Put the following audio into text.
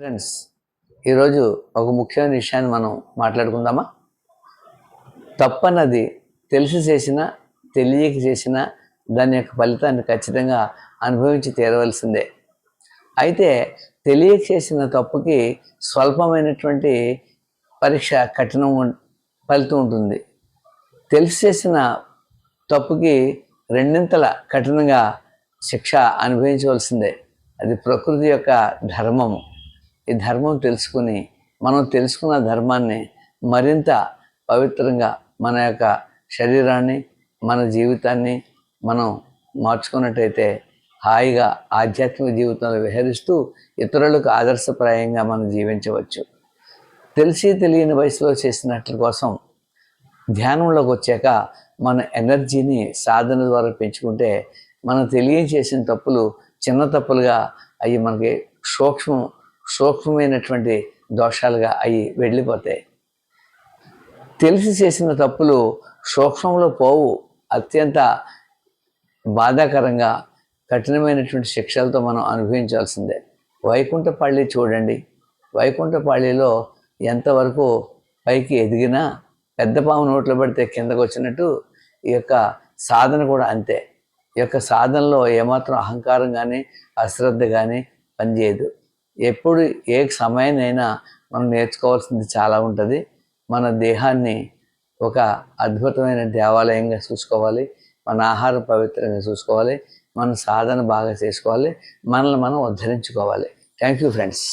Friends, ఈరోజు ఒక ముఖ్యమైన విషయాన్ని మనం మాట్లాడుకుందామా? తప్పన్నది తెలిసి చేసినా తెలియక చేసినా దాని యొక్క ఫలితాన్ని ఖచ్చితంగా అనుభవించి తీరవలసిందే. అయితే తెలియక చేసిన తప్పుకి స్వల్పమైనటువంటి పరీక్ష కఠినం ఫలితం ఉంటుంది. తెలిసి చేసిన తప్పుకి రెండింతల కఠినంగా శిక్ష అనుభవించవలసిందే. అది ప్రకృతి యొక్క ధర్మము. ఈ ధర్మం తెలుసుకుని మనం తెలుసుకున్న ధర్మాన్ని మరింత పవిత్రంగా మన యొక్క శరీరాన్ని మన జీవితాన్ని మనం మార్చుకున్నట్టయితే హాయిగా ఆధ్యాత్మిక జీవితంలో విహరిస్తూ ఇతరులకు ఆదర్శప్రాయంగా మనం జీవించవచ్చు. తెలిసి తెలియని వయసులో చేసినట్ల కోసం ధ్యానంలోకి వచ్చాక మన ఎనర్జీని సాధన ద్వారా పెంచుకుంటే మనం చేసిన తప్పులు చిన్న తప్పులుగా అవి మనకి సూక్ష్మమైనటువంటి దోషాలుగా అవి వెళ్ళిపోతాయి. తెలిసి చేసిన తప్పులు సూక్ష్మంలో పోవు, అత్యంత బాధాకరంగా కఠినమైనటువంటి శిక్షలతో మనం అనుభవించాల్సిందే. వైకుంఠపల్లి చూడండి. వైకుంఠపల్లిలో ఎంతవరకు పైకి ఎదిగినా పెద్ద పాము నోట్లో పడితే కిందకు వచ్చినట్టు ఈ యొక్క సాధన కూడా అంతే. ఈ యొక్క సాధనలో ఏమాత్రం అహంకారం కానీ అశ్రద్ధ కానీ పనిచేయదు. ఎప్పుడు ఏ సమయాన్నైనా మనం నేర్చుకోవాల్సింది చాలా ఉంటుంది. మన దేహాన్ని ఒక అద్భుతమైన దేవాలయంగా చూసుకోవాలి, మన ఆహారం పవిత్రంగా చూసుకోవాలి, మన సాధన బాగా చేసుకోవాలి, మనల్ని మనం ఉద్ధరించుకోవాలి. Thank you friends.